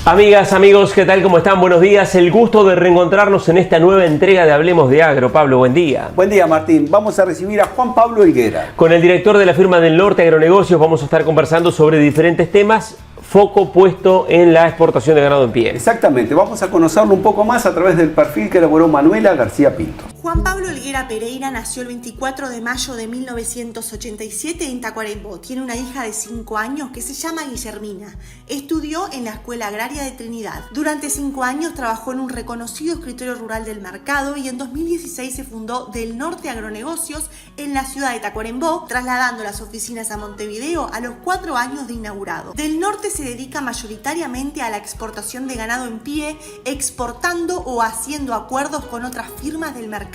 Amigas, amigos, ¿qué tal? ¿Cómo están? Buenos días. El gusto de reencontrarnos en esta nueva entrega de Hablemos de Agro. Pablo, buen día. Buen día, Martín. Vamos a recibir a Juan Pablo Higuera. Con el director de la firma del Norte Agronegocios vamos a estar conversando sobre diferentes temas, foco puesto en la exportación de ganado en pie. Exactamente. Vamos a conocerlo un poco más a través del perfil que elaboró Manuela García Pinto. Juan Pablo Higuera Pereira nació el 24 de mayo de 1987 en Tacuarembó. Tiene una hija de 5 años que se llama Guillermina. Estudió en la Escuela Agraria de Trinidad. Durante 5 años trabajó en un reconocido escritorio rural del mercado y en 2016 se fundó Del Norte Agronegocios en la ciudad de Tacuarembó, trasladando las oficinas a Montevideo a los 4 años de inaugurado. Del Norte se dedica mayoritariamente a la exportación de ganado en pie, exportando o haciendo acuerdos con otras firmas del mercado.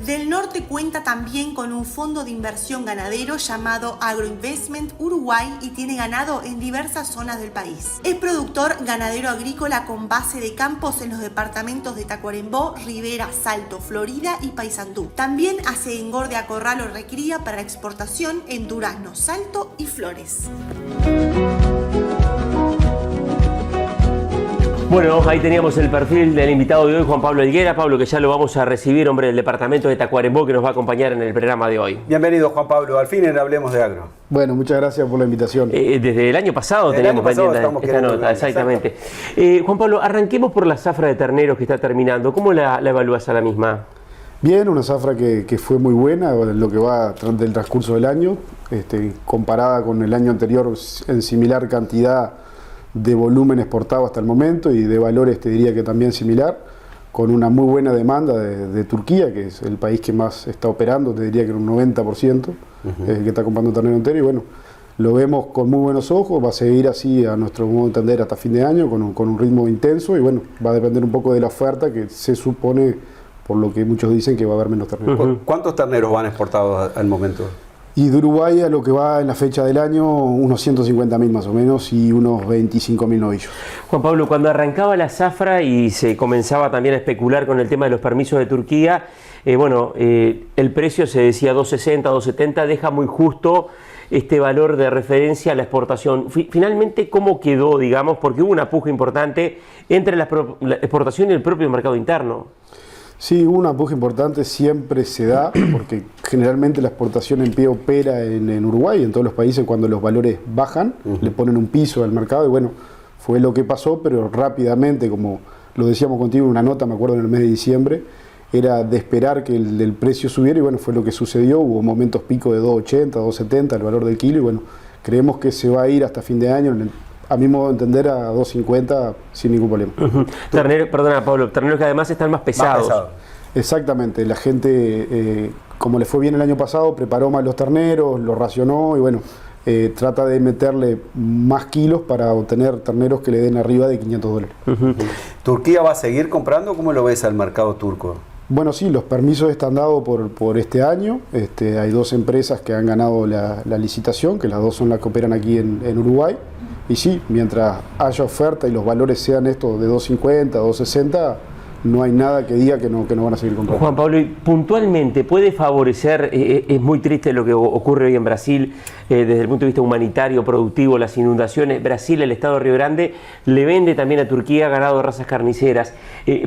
Del Norte cuenta también con un fondo de inversión ganadero llamado Agroinvestment Uruguay y tiene ganado en diversas zonas del país. Es productor ganadero agrícola con base de campos en los departamentos de Tacuarembó, Rivera, Salto, Florida y Paysandú. También hace engorde a corral o recría para exportación en Durazno, Salto y Flores. Bueno, ahí teníamos el perfil del invitado de hoy, Juan Pablo Higuera. Pablo, que ya lo vamos a recibir, hombre del departamento de Tacuarembó, que nos va a acompañar en el programa de hoy. Bienvenido, Juan Pablo. Al fin Hablemos de Agro. Bueno, muchas gracias por la invitación. Desde el año pasado teníamos pendiente esta nota, exactamente. Juan Pablo, arranquemos por la zafra de terneros que está terminando. ¿Cómo la evalúas a la misma? Bien, una zafra que fue muy buena en lo que va del transcurso del año, comparada con el año anterior en similar cantidad de volumen exportado hasta el momento y de valores te diría que también similar, con una muy buena demanda de Turquía, que es el país que más está operando, te diría que un 90% que está comprando ternero entero, y bueno, lo vemos con muy buenos ojos, va a seguir así a nuestro modo de entender hasta fin de año, con un ritmo intenso, y bueno, va a depender un poco de la oferta que se supone, por lo que muchos dicen, que va a haber menos terneros. ¿Cuántos terneros van exportados al momento? Y de Uruguay a lo que va en la fecha del año, unos 150.000 más o menos y unos 25.000 novillos. Juan Pablo, cuando arrancaba la zafra y se comenzaba también a especular con el tema de los permisos de Turquía, el precio se decía 260, 270, deja muy justo este valor de referencia a la exportación. Finalmente, ¿cómo quedó, digamos? Porque hubo una puja importante entre la exportación y el propio mercado interno. Sí, una puja importante siempre se da, porque generalmente la exportación en pie opera en Uruguay, en todos los países, cuando los valores bajan, le ponen un piso al mercado, y bueno, fue lo que pasó, pero rápidamente, como lo decíamos contigo en una nota, me acuerdo en el mes de diciembre, era de esperar que el precio subiera, y bueno, fue lo que sucedió, hubo momentos pico de 2.80, 2.70 el valor del kilo, y bueno, creemos que se va a ir hasta fin de año, a mi modo de entender, a 2.50 sin ningún problema. Perdona, Pablo, terneros que además están más pesados. Exactamente, la gente, como le fue bien el año pasado, preparó más los terneros, los racionó y bueno, trata de meterle más kilos para obtener terneros que le den arriba de $500. ¿Turquía va a seguir comprando? ¿Cómo lo ves al mercado turco? Bueno, sí, los permisos están dados por este año. Hay 2 empresas que han ganado la licitación, que las 2 son las que operan aquí en Uruguay. Y sí, mientras haya oferta y los valores sean estos de 2.50, 2.60, no hay nada que diga que no van a seguir comprando. Juan Pablo, y puntualmente, ¿puede favorecer, es muy triste lo que ocurre hoy en Brasil, desde el punto de vista humanitario, productivo, las inundaciones? Brasil, el estado de Río Grande, le vende también a Turquía ganado de razas carniceras.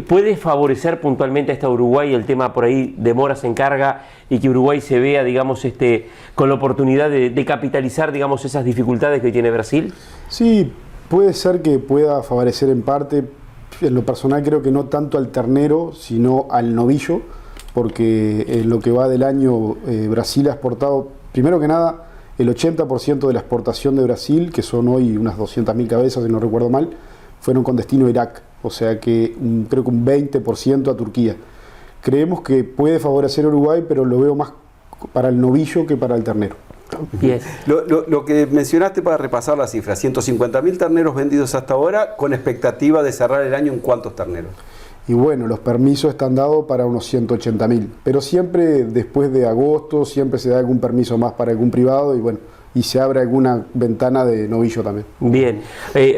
¿Puede favorecer puntualmente a esta Uruguay el tema por ahí de moras en carga y que Uruguay se vea, digamos, con la oportunidad de capitalizar, digamos, esas dificultades que tiene Brasil? Sí, puede ser que pueda favorecer en parte. En lo personal creo que no tanto al ternero, sino al novillo, porque en lo que va del año Brasil ha exportado, primero que nada, el 80% de la exportación de Brasil, que son hoy unas 200.000 cabezas, si no recuerdo mal, fueron con destino a Irak, o sea que creo que un 20% a Turquía. Creemos que puede favorecer a Uruguay, pero lo veo más para el novillo que para el ternero. Yes. Lo que mencionaste para repasar la cifra, 150.000 terneros vendidos hasta ahora, con expectativa de cerrar el año en ¿cuántos terneros? Y bueno, los permisos están dados para unos 180.000, pero siempre después de agosto siempre se da algún permiso más para algún privado y bueno, y se abre alguna ventana de novillo también. Bien,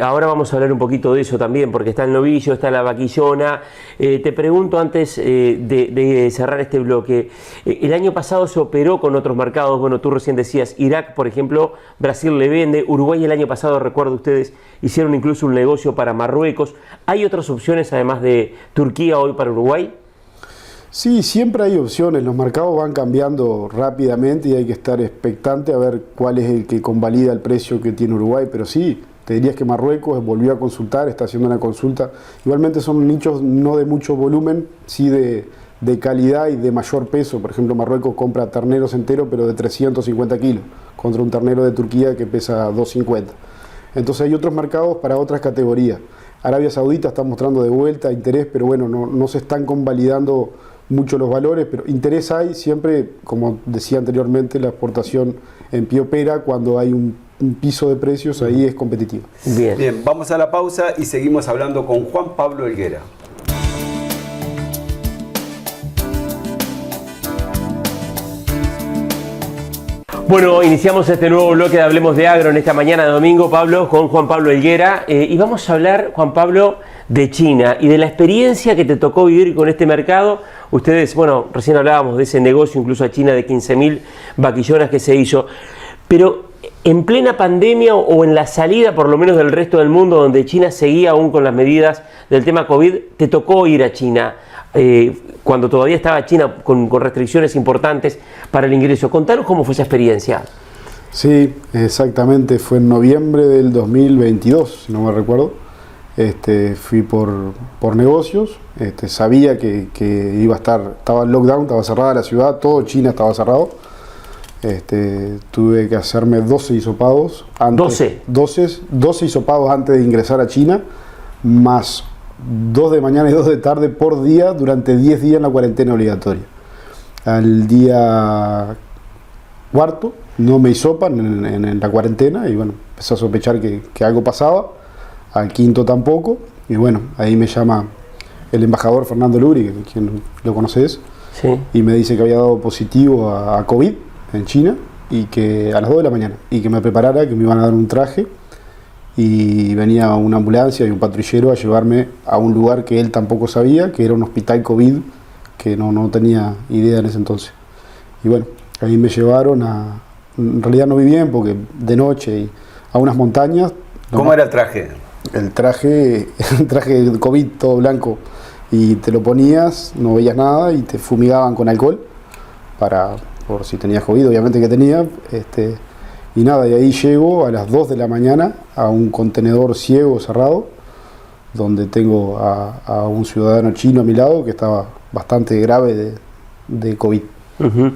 ahora vamos a hablar un poquito de eso también, porque está el novillo, está la vaquillona. Te pregunto antes de cerrar este bloque, el año pasado se operó con otros mercados, bueno, tú recién decías Irak, por ejemplo, Brasil le vende, Uruguay el año pasado, recuerdo ustedes, hicieron incluso un negocio para Marruecos. ¿Hay otras opciones además de Turquía hoy para Uruguay? Sí, siempre hay opciones, los mercados van cambiando rápidamente y hay que estar expectante a ver cuál es el que convalida el precio que tiene Uruguay, pero sí, te dirías que Marruecos volvió a consultar, está haciendo una consulta, igualmente son nichos no de mucho volumen, sí de calidad y de mayor peso. Por ejemplo, Marruecos compra terneros enteros pero de 350 kilos, contra un ternero de Turquía que pesa 250. Entonces hay otros mercados para otras categorías. Arabia Saudita está mostrando de vuelta interés, pero bueno, no se están convalidando mucho los valores, pero interés hay siempre, como decía anteriormente, la exportación en pie opera, cuando hay un piso de precios, ahí es competitivo. Bien, vamos a la pausa y seguimos hablando con Juan Pablo Helguera. Bueno, iniciamos este nuevo bloque de Hablemos de Agro en esta mañana de domingo, Pablo, con Juan Pablo Helguera, y vamos a hablar, Juan Pablo, de China y de la experiencia que te tocó vivir con este mercado. Ustedes, bueno, recién hablábamos de ese negocio, incluso a China, de 15.000 vaquillonas que se hizo, pero en plena pandemia o en la salida por lo menos del resto del mundo, donde China seguía aún con las medidas del tema COVID, te tocó ir a China, cuando todavía estaba China con restricciones importantes para el ingreso. Contanos cómo fue esa experiencia. Sí, exactamente, fue en noviembre del 2022, si no me recuerdo. Fui por negocios, sabía que iba a estaba en lockdown, estaba cerrada la ciudad, todo China estaba cerrado. Tuve que hacerme 12 hisopados antes, 12 hisopados antes de ingresar a China, más 2 de mañana y 2 de tarde por día durante 10 días en la cuarentena obligatoria. Al día cuarto no me hisopan en la cuarentena y bueno, empecé a sospechar que algo pasaba. Al quinto tampoco, y bueno, ahí me llama el embajador Fernando Luri, quien lo conoces, sí, y me dice que había dado positivo a COVID en China, y que a las 2 de la mañana, y que me preparara, que me iban a dar un traje, y venía una ambulancia y un patrullero a llevarme a un lugar que él tampoco sabía, que era un hospital COVID, que no tenía idea en ese entonces. Y bueno, ahí me llevaron en realidad no vi bien, porque de noche, y a unas montañas. ¿Cómo era el traje? El traje de COVID, todo blanco, y te lo ponías, no veías nada y te fumigaban con alcohol por si tenías COVID, obviamente que tenía, y nada, y ahí llego a las 2 de la mañana a un contenedor ciego cerrado, donde tengo a un ciudadano chino a mi lado que estaba bastante grave de COVID. Uh-huh.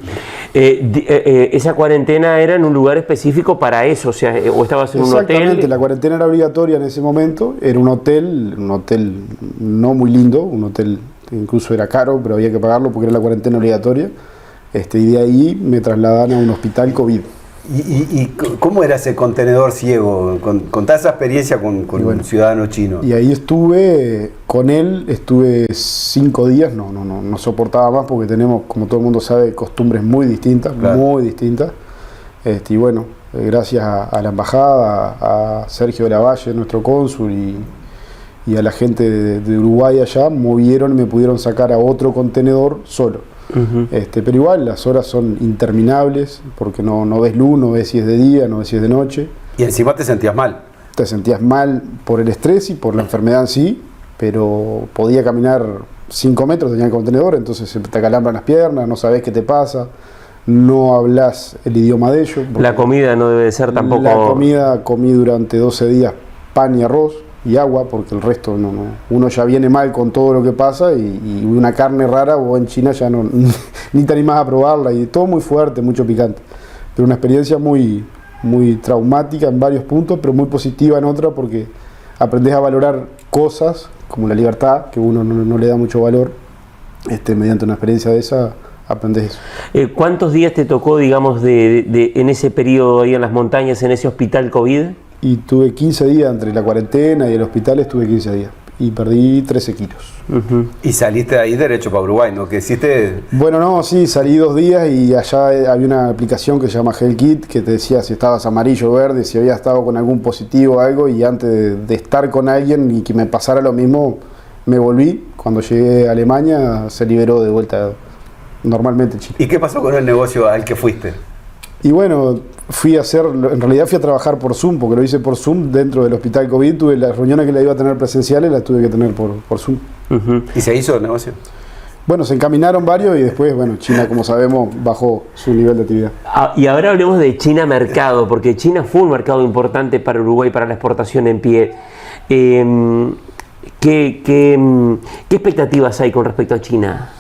Esa cuarentena era en un lugar específico para eso, o sea, o estabas en un hotel. Exactamente, la cuarentena era obligatoria en ese momento, era un hotel no muy lindo, un hotel que incluso era caro, pero había que pagarlo porque era la cuarentena obligatoria, y de ahí me trasladan a un hospital COVID. ¿Y cómo era ese contenedor ciego? Contá esa experiencia con bueno, un ciudadano chino. Y ahí estuve con él, estuve 5 días, no soportaba más porque tenemos, como todo el mundo sabe, costumbres muy distintas, claro, muy distintas. Y bueno, gracias a la embajada, a Sergio de la Valle, nuestro cónsul, y a la gente de Uruguay allá, movieron y me pudieron sacar a otro contenedor solo. Uh-huh. Pero igual las horas son interminables porque no ves luz, no ves si es de día, no ves si es de noche. Y encima te sentías mal. Te sentías mal por el estrés y por la enfermedad en sí, pero podía caminar 5 metros, tenía el contenedor, entonces te acalambran las piernas, no sabes qué te pasa, no hablas el idioma de ellos. La comida no debe ser tampoco... La comida comí durante 12 días pan y arroz y agua, porque el resto uno ya viene mal con todo lo que pasa, y una carne rara o en China ya ni te animás a probarla, y todo muy fuerte, mucho picante, pero una experiencia muy, muy traumática en varios puntos, pero muy positiva en otra, porque aprendés a valorar cosas como la libertad, que uno no le da mucho valor, mediante una experiencia de esa aprendés eso. ¿Cuántos días te tocó, digamos, en ese periodo ahí en las montañas, en ese hospital COVID? Y tuve 15 días entre la cuarentena y el hospital, estuve 15 días. y perdí 13 kilos. Y saliste de ahí derecho para Uruguay, ¿no? Que hiciste... Bueno, no, sí, salí 2 días y allá había una aplicación que se llama Health Kit que te decía si estabas amarillo o verde, si había estado con algún positivo o algo, y antes de estar con alguien y que me pasara lo mismo, me volví. Cuando llegué a Alemania se liberó de vuelta normalmente China. ¿Y qué pasó con el negocio al que fuiste? Y bueno, en realidad fui a trabajar por Zoom, porque lo hice por Zoom dentro del hospital COVID. Tuve las reuniones que la iba a tener presenciales, las tuve que tener por Zoom. ¿Y se hizo el negocio? Bueno, se encaminaron varios y después, bueno, China, como sabemos, bajó su nivel de actividad. Y ahora hablemos de China mercado, porque China fue un mercado importante para Uruguay, para la exportación en pie. ¿Qué expectativas hay con respecto a China?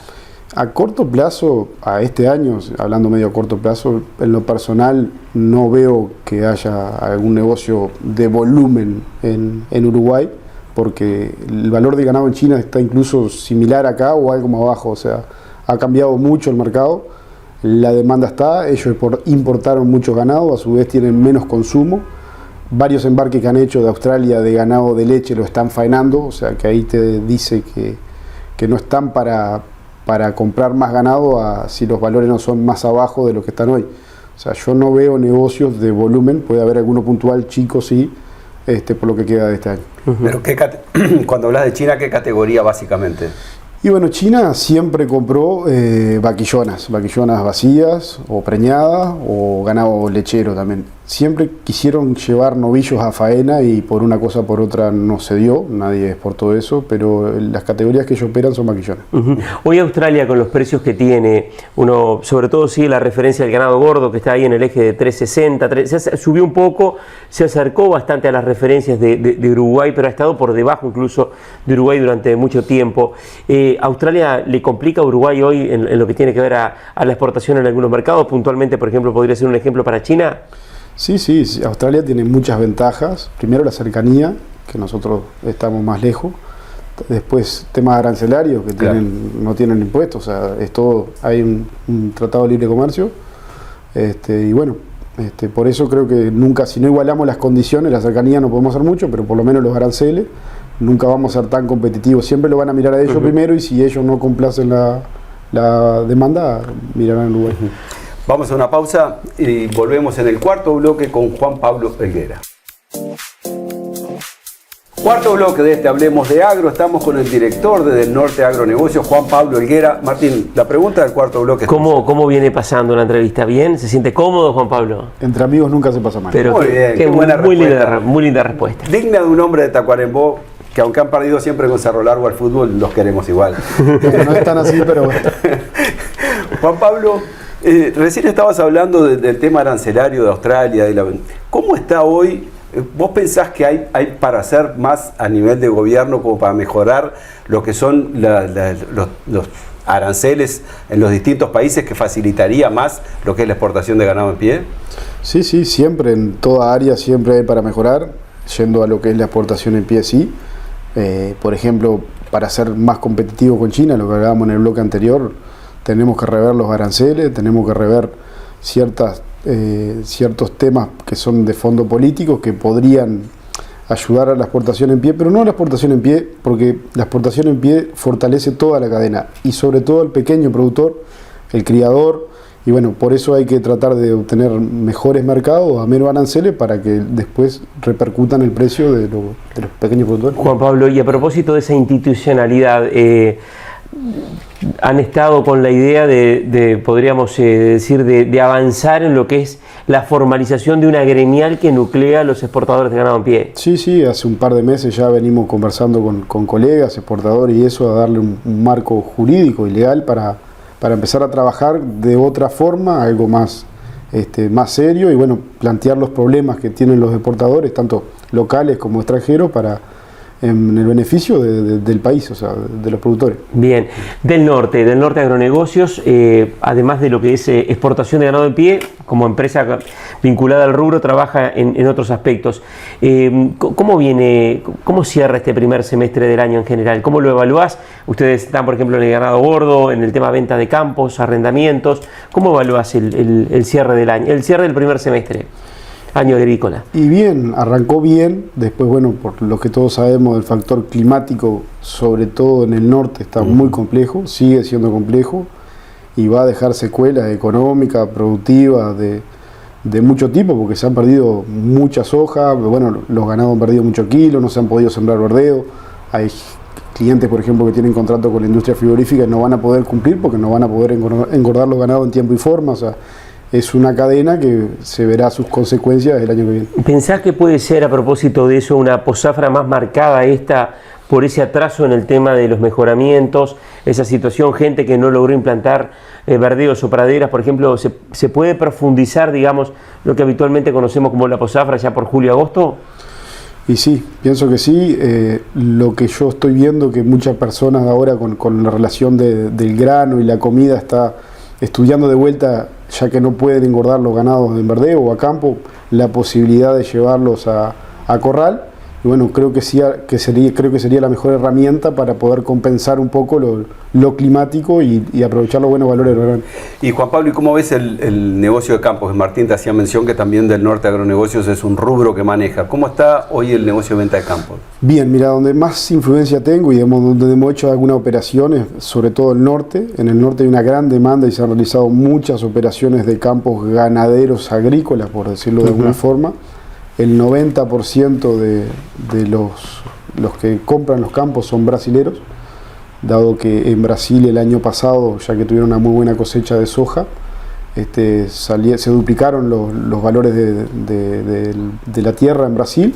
A corto plazo, a este año, hablando medio a corto plazo, en lo personal no veo que haya algún negocio de volumen en Uruguay, porque el valor de ganado en China está incluso similar acá o algo más bajo. O sea, ha cambiado mucho el mercado, la demanda está, ellos importaron mucho ganado, a su vez tienen menos consumo. Varios embarques que han hecho de Australia de ganado de leche lo están faenando, o sea que ahí te dice que no están para comprar más ganado si los valores no son más abajo de lo que están hoy. O sea, yo no veo negocios de volumen, puede haber alguno puntual, chico sí, por lo que queda de este año. Pero cuando hablas de China, ¿qué categoría básicamente? Y bueno, China siempre compró vaquillonas vacías o preñadas o ganado lechero también. Siempre quisieron llevar novillos a faena y por una cosa o por otra no se dio, nadie exportó eso, pero las categorías que ellos operan son vaquillonas. Hoy Australia, con los precios que tiene, uno sobre todo sigue la referencia del ganado gordo que está ahí en el eje de 360, subió un poco, se acercó bastante a las referencias de Uruguay, pero ha estado por debajo incluso de Uruguay durante mucho tiempo. ¿Australia le complica a Uruguay hoy en lo que tiene que ver a la exportación en algunos mercados? Puntualmente, por ejemplo, ¿podría ser un ejemplo para China? Sí, Australia tiene muchas ventajas. Primero la cercanía, que nosotros estamos más lejos. Después temas arancelarios, que no tienen impuestos. O sea, es todo, hay un tratado de libre comercio. Y bueno, por eso creo que nunca, si no igualamos las condiciones, la cercanía no podemos hacer mucho, pero por lo menos los aranceles, nunca vamos a ser tan competitivos. Siempre lo van a mirar a ellos primero, y si ellos no complacen la demanda, mirarán a Uruguay. Vamos a una pausa y volvemos en el cuarto bloque con Juan Pablo Helguera. Cuarto bloque de Hablemos de Agro. Estamos con el director de Del Norte Agronegocios, Juan Pablo Helguera. Martín, la pregunta del cuarto bloque. ¿Cómo viene pasando la entrevista? ¿Bien? ¿Se siente cómodo, Juan Pablo? Entre amigos nunca se pasa mal. Pero muy bien, qué buena respuesta. Muy linda respuesta. Digna de un hombre de Tacuarembó, que aunque han perdido siempre con Cerro Largo al fútbol, los queremos igual. No es tan así, pero bueno. Juan Pablo, recién estabas hablando del tema arancelario de Australia. ¿Cómo está hoy? ¿Vos pensás que hay para hacer más a nivel de gobierno como para mejorar lo que son los aranceles en los distintos países, que facilitaría más lo que es la exportación de ganado en pie? Sí, siempre, en toda área siempre hay para mejorar, yendo a lo que es la exportación en pie, sí. Por ejemplo, para ser más competitivo con China, lo que hablábamos en el bloque anterior, tenemos que rever los aranceles, tenemos que rever ciertos temas que son de fondo políticos que podrían ayudar a la exportación en pie, pero no a la exportación en pie, porque la exportación en pie fortalece toda la cadena y sobre todo al pequeño productor, el criador, y bueno, por eso hay que tratar de obtener mejores mercados a menos aranceles para que después repercutan el precio de los pequeños productores. Juan Pablo, y a propósito de esa institucionalidad, han estado con la idea podríamos decir, de avanzar en lo que es la formalización de una gremial que nuclea a los exportadores de ganado en pie. Sí, hace un par de meses ya venimos conversando con colegas, exportadores y eso, a darle un marco jurídico y legal para empezar a trabajar de otra forma, algo más serio, y bueno, plantear los problemas que tienen los exportadores, tanto locales como extranjeros, en el beneficio del país, o sea, de los productores. Bien, Del Norte Agronegocios, además de lo que es exportación de ganado en pie, como empresa vinculada al rubro, trabaja en otros aspectos. ¿Cómo cierra este primer semestre del año en general? ¿Cómo lo evaluás? Ustedes están, por ejemplo, en el ganado gordo, en el tema venta de campos, arrendamientos. ¿Cómo evaluás el cierre del año, el cierre del primer semestre? año agrícola. Y bien, arrancó bien, después bueno, por lo que todos sabemos del factor climático, sobre todo en el norte, está muy complejo, sigue siendo complejo y va a dejar secuelas económicas, productivas, de mucho tipo, porque se han perdido muchas hojas, bueno, los ganados han perdido muchos kilos, no se han podido sembrar verdeo, hay clientes, por ejemplo, que tienen contrato con la industria frigorífica y no van a poder cumplir porque no van a poder engordar los ganados en tiempo y forma, o sea, es una cadena que se verá sus consecuencias el año que viene. ¿Pensás que puede ser, a propósito de eso, una posafra más marcada esta por ese atraso en el tema de los mejoramientos, esa situación, gente que no logró implantar verdeos o praderas, por ejemplo, se puede profundizar, digamos, lo que habitualmente conocemos como la posafra ya por julio-agosto? Y sí, pienso que sí. Lo que yo estoy viendo que muchas personas ahora con la relación del grano y la comida está estudiando de vuelta, ya que no pueden engordar los ganados en verdeo o a campo, la posibilidad de llevarlos a corral. Y bueno, creo que sería la mejor herramienta para poder compensar un poco lo climático y aprovechar los buenos valores del grano. Y Juan Pablo, ¿y cómo ves el negocio de campos? Martín te hacía mención que también del norte agronegocios es un rubro que maneja. ¿Cómo está hoy el negocio de venta de campos? Bien, mira, donde más influencia tengo y donde hemos hecho algunas operaciones, sobre todo el norte. En el norte hay una gran demanda y se han realizado muchas operaciones de campos ganaderos agrícolas, por decirlo de alguna forma. El 90% de los que compran los campos son brasileros, dado que en Brasil el año pasado, ya que tuvieron una muy buena cosecha de soja, se duplicaron los valores de la tierra en Brasil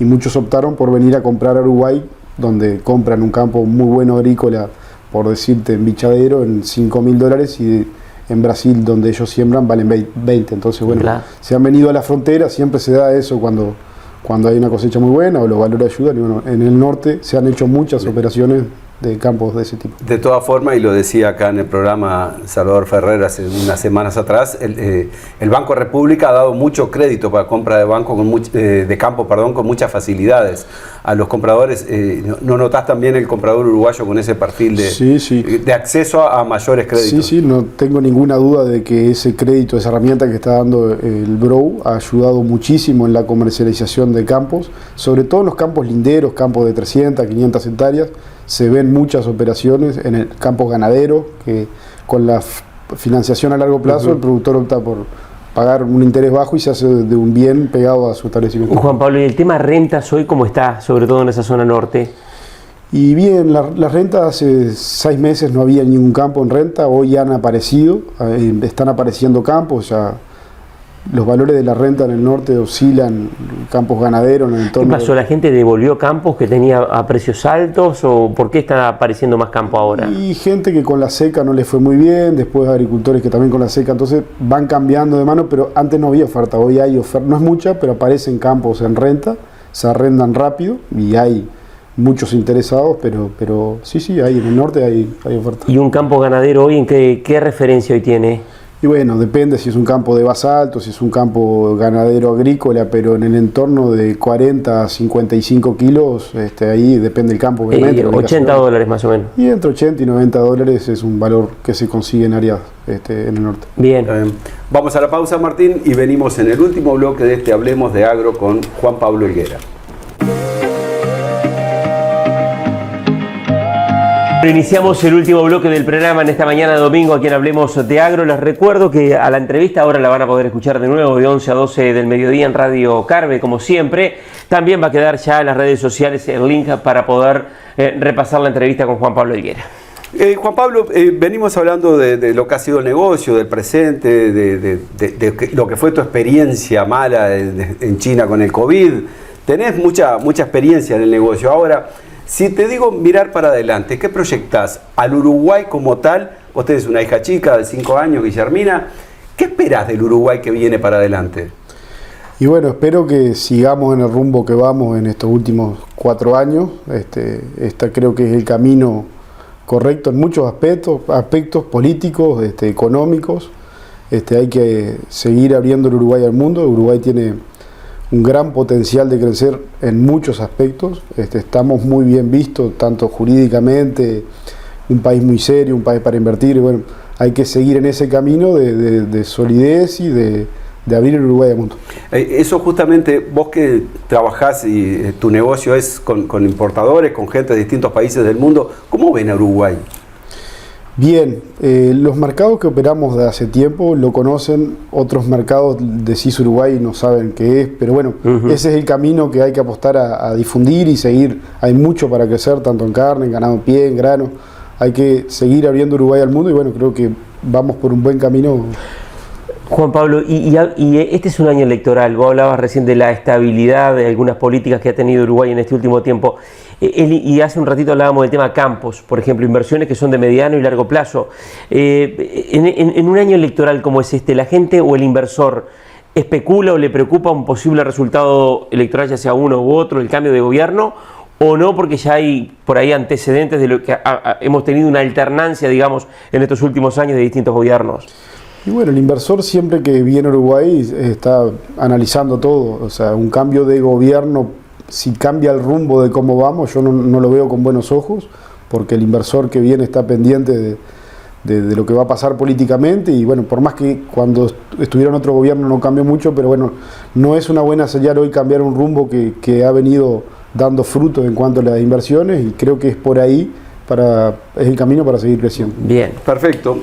y muchos optaron por venir a comprar a Uruguay, donde compran un campo muy bueno agrícola, por decirte, en Bichadero, en $5.000 y en Brasil, donde ellos siembran, valen 20. Entonces, bueno, claro, se han venido a la frontera, siempre se da eso cuando hay una cosecha muy buena o los valores ayudan. Y bueno, en el norte se han hecho muchas operaciones de campos de ese tipo. De todas formas, y lo decía acá en el programa Salvador Ferrer hace unas semanas atrás, el Banco República ha dado mucho crédito para compra de campo con muchas facilidades a los compradores. ¿No notás también el comprador uruguayo con ese perfil de acceso a mayores créditos? Sí, no tengo ninguna duda de que ese crédito, esa herramienta que está dando el BROW ha ayudado muchísimo en la comercialización de campos, sobre todo en los campos linderos, campos de 300, 500 hectáreas. Se ven muchas operaciones en el campo ganadero, que con la financiación a largo plazo el productor opta por pagar un interés bajo y se hace de un bien pegado a su establecimiento. Juan Pablo, ¿y el tema rentas hoy cómo está, sobre todo en esa zona norte? Y bien, las rentas hace 6 meses no había ningún campo en renta, hoy han aparecido, están apareciendo campos, ya los valores de la renta en el norte oscilan, campos ganaderos en el entorno. ¿Qué pasó? ¿La gente devolvió campos que tenía a precios altos o por qué está apareciendo más campo ahora? Y gente que con la seca no le fue muy bien, después agricultores que también con la seca, entonces van cambiando de mano, pero antes no había oferta, hoy hay oferta, no es mucha, pero aparecen campos en renta, se arrendan rápido y hay muchos interesados, pero sí, hay en el norte hay oferta. ¿Y un campo ganadero hoy en qué referencia hoy tiene? Y bueno, depende si es un campo de basalto, si es un campo ganadero agrícola, pero en el entorno de 40 a 55 kilos, ahí depende del campo. Obviamente, $80 más o menos. Y entre 80 y $90 es un valor que se consigue en áreas en el norte. Bien. Vamos a la pausa, Martín, y venimos en el último bloque de Hablemos de Agro con Juan Pablo Helguera. Iniciamos el último bloque del programa en esta mañana de domingo aquí en Hablemos de Agro. Les recuerdo que a la entrevista ahora la van a poder escuchar de nuevo de 11 a 12 del mediodía en Radio Carve, como siempre. También va a quedar ya en las redes sociales el link para poder repasar la entrevista con Juan Pablo Helguera. Juan Pablo, venimos hablando de lo que ha sido el negocio, del presente, de lo que fue tu experiencia mala en China con el COVID. Tenés mucha experiencia en el negocio. Ahora, si te digo mirar para adelante, ¿qué proyectás al Uruguay como tal? Vos tenés una hija chica de 5 años, Guillermina. ¿Qué esperás del Uruguay que viene para adelante? Y bueno, espero que sigamos en el rumbo que vamos en estos últimos 4 años. Creo que es el camino correcto en muchos aspectos políticos, económicos. Hay que seguir abriendo el Uruguay al mundo. Uruguay tiene un gran potencial de crecer en muchos aspectos. Estamos muy bien vistos, tanto jurídicamente, un país muy serio, un país para invertir. Y bueno, hay que seguir en ese camino de solidez y de abrir el Uruguay al mundo. Eso justamente, vos que trabajás y tu negocio es con importadores, con gente de distintos países del mundo, ¿cómo ven a Uruguay? Bien, los mercados que operamos de hace tiempo lo conocen, otros mercados de CIS Uruguay no saben qué es, pero bueno, ese es el camino que hay que apostar a difundir y seguir. Hay mucho para crecer, tanto en carne, en ganado en pie, en grano. Hay que seguir abriendo Uruguay al mundo y bueno, creo que vamos por un buen camino. Juan Pablo, y este es un año electoral, vos hablabas recién de la estabilidad de algunas políticas que ha tenido Uruguay en este último tiempo, y hace un ratito hablábamos del tema campos, por ejemplo, inversiones que son de mediano y largo plazo. En un año electoral como es este, ¿la gente o el inversor especula o le preocupa un posible resultado electoral, ya sea uno u otro, el cambio de gobierno, o no, porque ya hay por ahí antecedentes de lo que hemos tenido una alternancia, digamos, en estos últimos años de distintos gobiernos? Y bueno, el inversor siempre que viene a Uruguay está analizando todo, o sea, un cambio de gobierno, si cambia el rumbo de cómo vamos, yo no lo veo con buenos ojos, porque el inversor que viene está pendiente de lo que va a pasar políticamente, y bueno, por más que cuando estuviera en otro gobierno no cambió mucho, pero bueno, no es una buena señal hoy cambiar un rumbo que ha venido dando frutos en cuanto a las inversiones, y creo que es por ahí. Es el camino para seguir creciendo. Bien. Perfecto.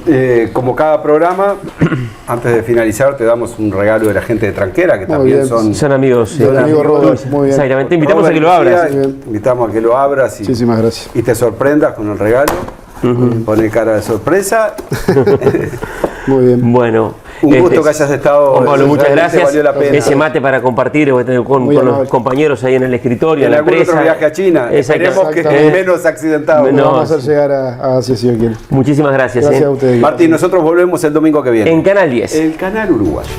Como cada programa, antes de finalizar, te damos un regalo de la gente de Tranquera, que también son amigos. Son amigos Robert, muy bien. Exactamente, invitamos a que lo abras. Invitamos a que lo abras Muchísimas gracias. Y te sorprendas con el regalo. Pone cara de sorpresa. Muy bien. Bueno. Un gusto que hayas estado. Juan Pablo, muchas gracias. Valió la pena. Ese mate para compartir con los compañeros ahí en el escritorio, en la algún empresa. otro viaje a China. Esperemos que esté menos accidentado. No, vamos a hacer llegar a Asia si quieren. Muchísimas gracias. Gracias a ustedes. Martín, nosotros volvemos el domingo que viene. En Canal 10. El Canal Uruguayo.